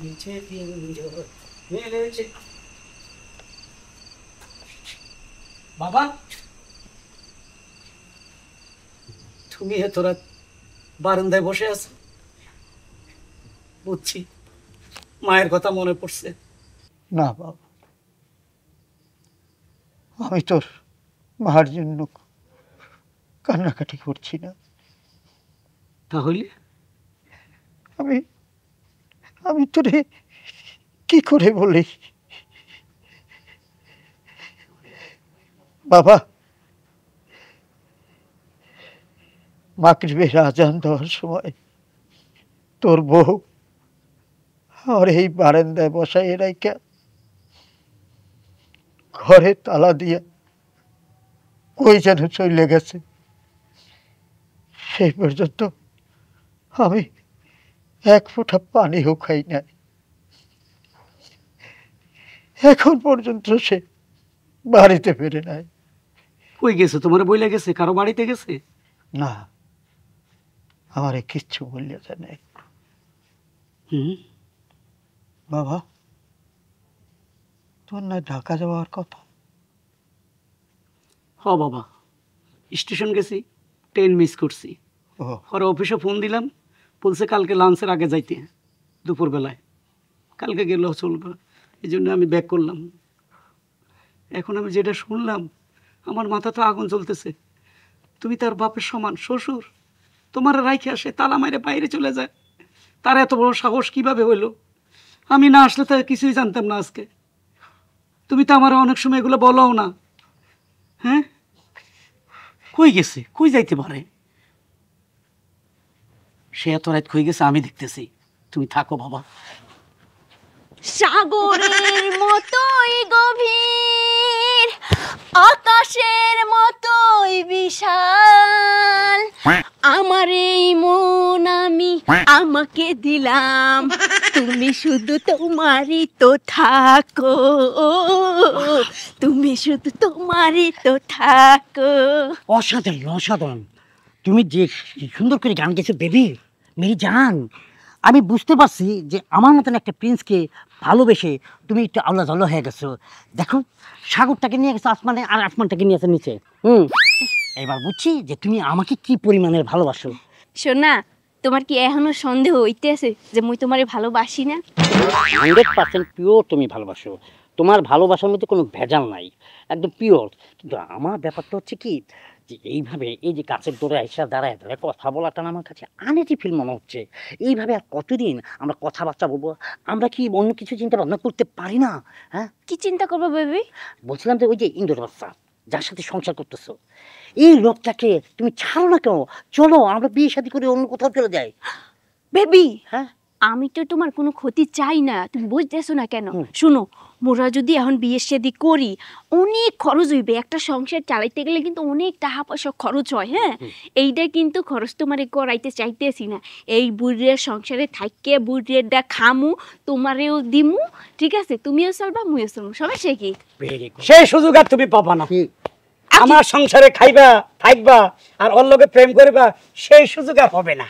নিচে পিঞ্জর মেলেছে। বাবা তুমি তোরা বারান্দায় বসে আছো, বুঝছি মায়ের কথা মনে পড়ছে। না বাবা, আমি তোর মার জন্য কান্নাকাটি করছি না। তাহলে আমি আমি তোরে কি করে বলি? বাবা, মাগরিবের আজান দেওয়ার সময় তোর বউ আর এই বারান্দায় বসায় রাইখা ঘরে তালা দিয়া কই যেন চলে গেছে। সেই পর্যন্ত আমি এক ফোঁটা পানিও খাই নাই। এখন পর্যন্ত সে বাড়িতে ফিরে নাই। কই গেছে? তোমার বইলা গেছে? কারো বাড়িতে গেছে? না, আমারে কিচ্ছু বললে জানে। বাবা, তোর না ঢাকা যাওয়ার কথা? হ বাবা, স্টেশন গেছি, ট্রেন মিস করছি। ও পরে অফিসে ফোন দিলাম, বলছে কালকে লাঞ্চের আগে যাইতে, দুপুরবেলায়। কালকে গেলেও চলবে, এই জন্য আমি ব্যাক করলাম। এখন আমি যেটা শুনলাম, আমার মাথা তো আগুন জ্বলতেছে। তুমি তার বাপের সমান, শ্বশুর তোমার রাইখে আসে তালা মাইরে বাইরে চলে যায়। তার এত বড় সাহস কিভাবে হইল? আমি না আসলে তো কিছুই জানতাম না আজকে। তুমি তো আমার অনেক সময় এগুলো বলোও না। হ্যাঁ, কই গেছে? কই যাইতে পারে? সে এত রাত কই গেছে আমি দেখতেছি। তুমি থাকো বাবা। সাগরের মতোই গভীর, আকাশের মতোই বিশাল, আমার এই মন আমি আমাকে দিলাম, তুমি শুধু তোমারই তো থাকো, তুমি শুধু তোমারই তো থাকো। অসাধারণ অসাধারণ, তুমি যে সুন্দর করে গান গেছো বেবি, মেরি জান। আমি বুঝতে পারছি যে আমার মতন একটা প্রিন্সকে ভালোবেসে তুমি একটু আল্লাহ জল্লা হয়ে গেছো। দেখো, সাগরটাকে নিয়ে গেছো আসমানে আর আসমানটাকে নিয়ে গেছে নিচে। এবার বুঝছি যে তুমি আমাকে কি পরিমাণের ভালোবাসো। শোনা, তোমার কি এখনো সন্দেহ হইতে আছে যে মুই তোমারে ভালোবাসি না? 100% পিওর তুমি ভালোবাসো, তোমার ভালোবাসার মধ্যে কোনো ভেজাল নাই, একদম পিওর। কিন্তু আমার ব্যাপারটা হচ্ছে কি, যে এইভাবে এই যে গাছের দৌড়ে এসে দাঁড়ায় দাঁড়ায় কথা বলাটা আমার কাছে আনেজি ফিল মনে হচ্ছে। এইভাবে আর কতদিন আমরা কথাবার্তা বলবো? আমরা কি অন্য কিছু চিন্তা ভাবনা করতে পারি না? হ্যাঁ, কি চিন্তা করবো বেবি? বলছিলাম যে ওই যে ইন্দোর বাচ্চা যার সাথে সংসার করতেছো, এই লোকটাকে তুমি ছাড়ো না কেন? চলো আমরা বিয়ে শাদী করে অন্য কোথাও চলে যাই। বেবি, হ্যাঁ, আমি তো তোমার কোনো ক্ষতি চাই না, তুমি বুঝতেছো না কেন? শুনো, মোরা যদি এখন বিয়ে শাদী করি, অনেক খরচ হইবে। একটা সংসার চালাইতে গেলে কিন্তু অনেক টাকা পয়সা খরচ হয়। হ্যাঁ, এইটা কিন্তু খরচ তোমারে করাইতে চাইতেছি না। এই বুড়ির সংসারে থাইকে বুড়িরটা খামু, তোমারেও দিমু, ঠিক আছে? তুমিও চলবা, মুইও চলবো, সমস্যা কি? সেই সুযোগ আর তুমি পাবা না। আমার সংসারে খাইবা, থাকবা আর ওর লগে প্রেম করবা, সেই সুযোগ আর হবে না।